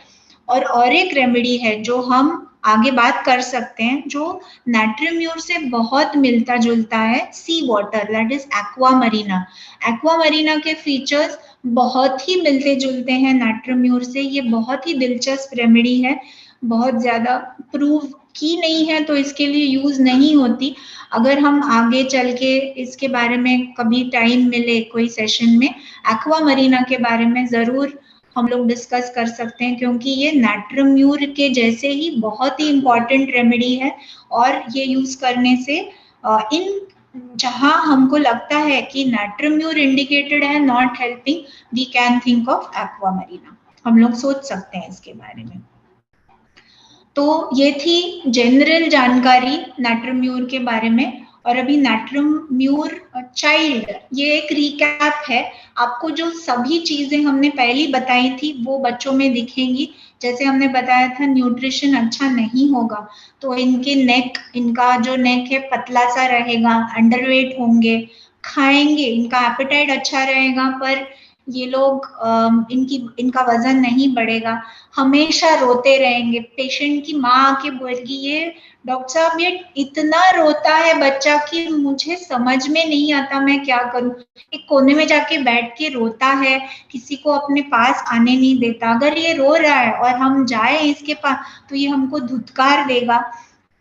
और एक रेमेडी है जो हम आगे बात कर सकते हैं, जो नाट्रम्यूर से बहुत मिलता जुलता है, sea water, that is aqua marina. Aqua marina के फीचर्स बहुत ही मिलते जुलते हैं नाट्रम्यूर से। ये बहुत ही दिलचस्प रेमेडी है, बहुत ज्यादा प्रूव की नहीं है तो इसके लिए यूज नहीं होती। अगर हम आगे चल के इसके बारे में कभी टाइम मिले कोई सेशन में, एक्वा मरीना के बारे में जरूर हम लोग डिस्कस कर सकते हैं, क्योंकि ये नाट्रम्यूर के जैसे ही बहुत ही इंपॉर्टेंट रेमेडी है। और ये यूज करने से इन जहां हमको लगता है कि नाट्रम्यूर इंडिकेटेड है not helping, we can think of aqua marina, हम लोग सोच सकते हैं इसके बारे में। तो ये थी जनरल जानकारी नाट्रम्यूर के बारे में। और अभी नाट्रम्यूर चाइल्ड, ये एक रिकैप है। आपको जो सभी चीजें हमने पहले बताई थी वो बच्चों में दिखेंगी। जैसे हमने बताया था न्यूट्रिशन अच्छा नहीं होगा तो इनके नेक, इनका जो नेक है पतला सा रहेगा, अंडरवेट होंगे, खाएंगे, इनका एपेटाइट अच्छा रहेगा पर ये लोग इनका वजन नहीं बढ़ेगा, हमेशा रोते रहेंगे। पेशेंट की माँ आके बोलेगी ये डॉक्टर साहब ये इतना रोता है बच्चा कि मुझे समझ में नहीं आता मैं क्या करूं। एक कोने में जाके बैठ के रोता है, किसी को अपने पास आने नहीं देता। अगर ये रो रहा है और हम जाए इसके पास तो ये हमको धुतकार देगा।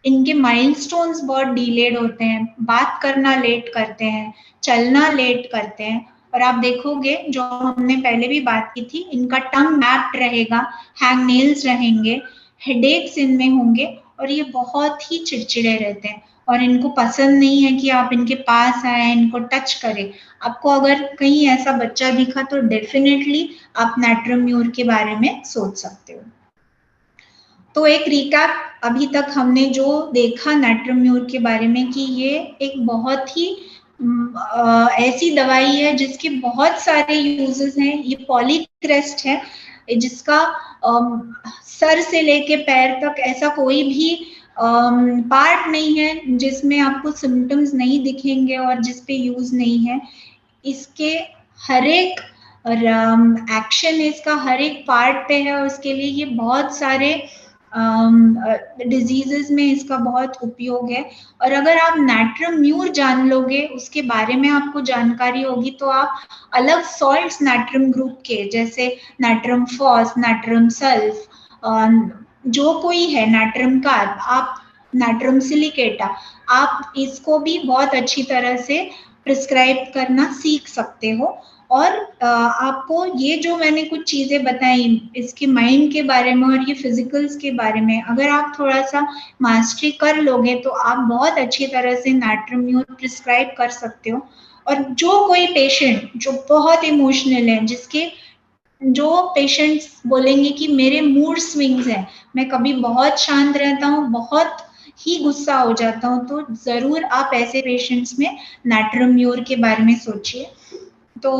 इनके माइलस्टोन्स बहुत डिलेड होते हैं, बात करना लेट करते हैं, चलना लेट करते हैं। और आप देखोगे जो हमने पहले भी बात की थी, इनका टंग मैप्ड रहेगा, हैंग नेल्स रहेंगे, हेडेक्स इनमें होंगे और ये बहुत ही चिड़चिड़े रहते हैं। और इनको पसंद नहीं है कि आप इनके पास आए, इनको टच करें। आपको अगर कहीं ऐसा बच्चा दिखा तो डेफिनेटली आप नाट्रम्यूर के बारे में सोच सकते हो। तो एक रिकैप अभी तक हमने जो देखा नाट्रम्यूर के बारे में कि ये एक बहुत ही ऐसी दवाई है जिसके बहुत सारे यूजेस हैं। ये पॉलीक्रेस्ट है जिसका सर से लेके पैर तक ऐसा कोई भी पार्ट नहीं है जिसमें आपको सिम्टम्स नहीं दिखेंगे और जिसपे यूज नहीं है। इसके हर एक एक्शन इसका हर एक पार्ट पे है और उसके लिए ये बहुत सारे डिजीजेस में इसका बहुत उपयोग है। और अगर आप नाट्रम्यूर जान लोगे, उसके बारे में आपको जानकारी होगी, तो आप अलग सॉल्ट्स नाट्रम ग्रुप के जैसे नाट्रम फॉस, नाट्रम सल्फ, जो कोई है नाट्रम कार्ब, आप नाट्रम सिलिकेटा, आप इसको भी बहुत अच्छी तरह से प्रिस्क्राइब करना सीख सकते हो। और आपको ये जो मैंने कुछ चीजें बताई इसके माइंड के बारे में और ये फिजिकल्स के बारे में, अगर आप थोड़ा सा मास्टरी कर लोगे तो आप बहुत अच्छी तरह से नाट्रम्यूर प्रिस्क्राइब कर सकते हो। और जो कोई पेशेंट जो बहुत इमोशनल है, जिसके जो पेशेंट्स बोलेंगे कि मेरे मूड स्विंग्स हैं, मैं कभी बहुत शांत रहता हूँ, बहुत ही गुस्सा हो जाता हूँ, तो जरूर आप ऐसे पेशेंट्स में नाट्रियम म्यूर के बारे में सोचिए। तो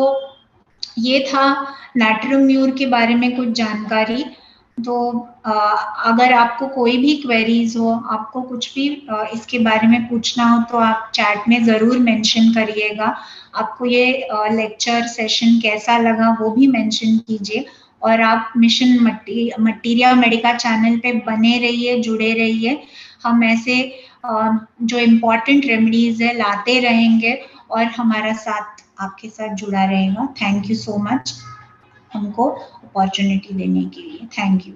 ये था नाट्रियम म्यूर के बारे में कुछ जानकारी। तो अगर आपको कोई भी क्वेरीज हो, आपको कुछ भी इसके बारे में पूछना हो, तो आप चैट में जरूर मेंशन करिएगा। आपको ये लेक्चर सेशन कैसा लगा वो भी मेंशन कीजिए, और आप मिशन मटीरिया मेडिका चैनल पे बने रहिए, जुड़े रहिए। हम ऐसे जो इम्पोर्टेंट रेमेडीज है लाते रहेंगे, और हमारा साथ आपके साथ जुड़ा रहेगा। थैंक यू सो मच हमको अपॉर्चुनिटी देने के लिए। Thank you.